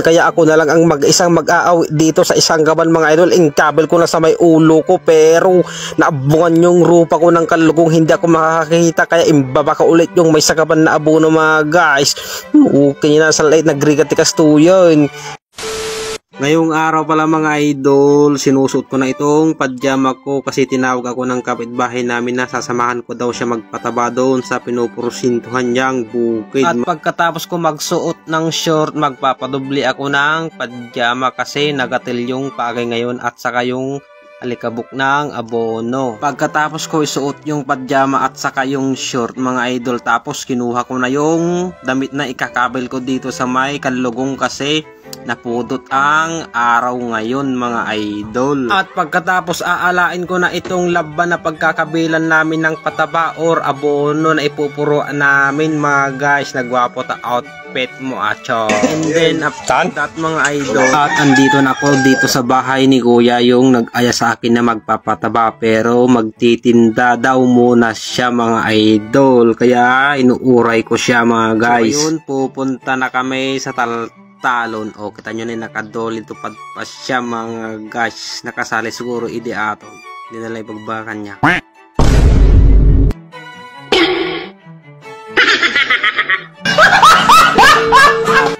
kaya ako na lang ang mag-isang mag-aawi dito sa isang kaban mga idol. Kabel ko na sa may ulo ko pero naabungan yung rupa ko ng kalugong, hindi ako makakakita kaya imbaba ka ulit yung may sakaban na abono mga guys. Okay na sa late nagrigatikas to yun. Ngayong araw pala mga idol, sinusuot ko na itong pajama ko kasi tinawag ako ng kapitbahay namin na sasamahan ko daw siya magpataba doon sa pinuporsintuhan niyang bukid. At pagkatapos ko magsuot ng short, magpapadubli ako ng pajama kasi nagatil yung pagay ngayon at saka yung alikabok ng abono. Pagkatapos ko isuot yung pajama at saka yung short mga idol, tapos kinuha ko na yung damit na ikakabel ko dito sa may kalugong kasi napudot ang araw ngayon mga idol. At pagkatapos aalain ko na itong laban na pagkakabilan namin ng pataba or abono na ipupuruan namin mga guys. Nagwapo ta outfit mo acho. And then after that mga idol, at andito na ako dito sa bahay ni kuya yung nag-aya sa akin na magpapataba pero magtitinda daw muna siya mga idol. Kaya inuuray ko siya mga guys. So yun, pupunta na kami sa talon. O kita nyo na nakadol ito pa siya mga guys. Nakasali siguro idi ato. Hindi na lang ipagbakan niya.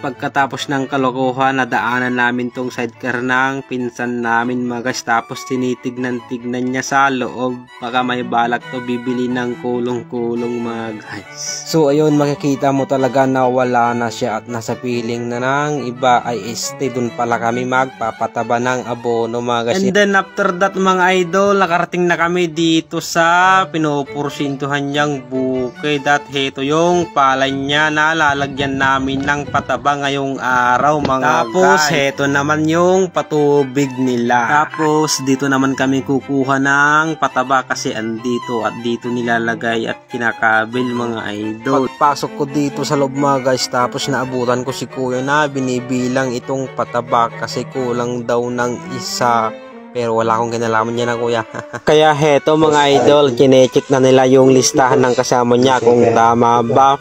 Pagkatapos ng kalokohan, nadaanan namin tong sidecar ng pinsan namin mga guys. Tapos tinitignan-tignan niya sa loob. Baka may balak to bibili ng kulong-kulong mga guys. So ayun, makikita mo talaga na wala na siya at nasa piling na ng iba ay stay. Dun pala kami magpapataba ng abono mga guys. And then after that mga idol, nakarating na kami dito sa pinuporsintuhan niyang bukid. At heto yung palay niya na lalagyan namin ng pataba ngayong araw mga tapos guys. Heto naman yung patubig nila. Tapos dito naman kami kukuha ng pataba kasi andito at dito nilalagay at kinakabel mga idol. Pagpasok ko dito sa loob mga guys, tapos naabutan ko si kuya na binibilang itong pataba kasi kulang daw ng isa. Pero wala akong kinalaman niya na kuya. Kaya heto mga idol, kinecheck na nila yung listahan ng kasama niya kung tama ba.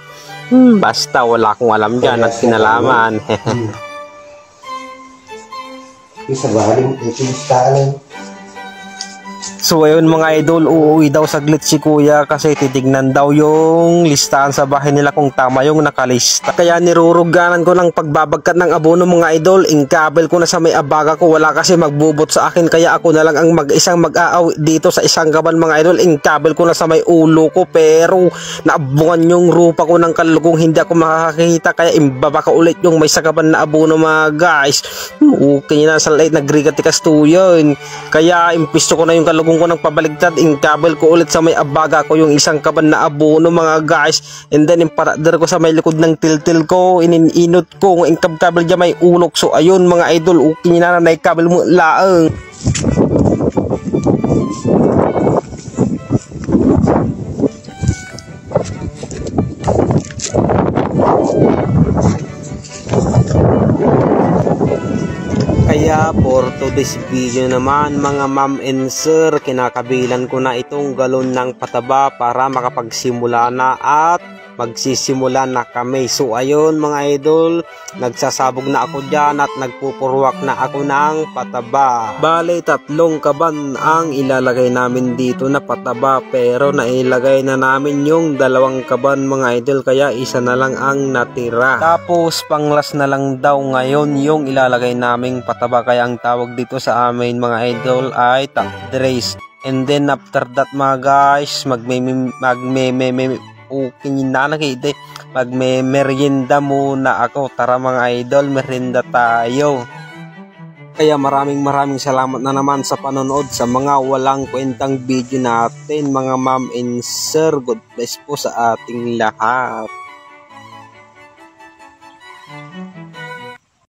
Basta wala akong alam dyan at kinalaman. Isa baling listahan. So ayun mga idol, uuwi daw saglit si kuya kasi titignan daw yung listahan sa bahay nila kung tama yung nakalista. Kaya niruruganan ko ng pagbabagkat ng abono mga idol. Kabel ko na sa may abaga ko, wala kasi magbubot sa akin kaya ako na lang ang mag-isang mag-aawi dito sa isang kaban mga idol. Kabel ko na sa may ulo ko pero naabungan yung rupa ko ng kalugong, hindi ako makakakita kaya imbaba ka ulit yung may sakaban na abono mga guys. Okay na sa late nagrigatikas to yun. Kaya impisto ko na yung kalugong ko ng pabaligtad, kabel ko ulit sa may abaga ko yung isang kaban na abono mga guys. And then imparader ko sa may likod ng tiltil ko, ininot ko ng kabel dyan may ulok. So ayun mga idol, okay na na kabel mo laang. Kaya for today's video naman mga ma'am and sir, kinakabilan ko na itong galon ng pataba para makapagsimula na at magsisimula na kami. So ayun mga idol, nagsasabog na ako dyan at nagpupurwak na ako ng pataba. Bale 3 kaban ang ilalagay namin dito na pataba pero nailagay na namin yung 2 kaban mga idol kaya isa na lang ang natira. Tapos panglas na lang daw ngayon yung ilalagay naming pataba kaya ang tawag dito sa amin mga idol ay top dress. And then after that mga guys, magme-merienda muna ako. Tara mga idol, merienda tayo. Kaya maraming salamat na naman sa panonood sa mga walang kwentang video natin mga ma'am and sir. God bless po sa ating lahat.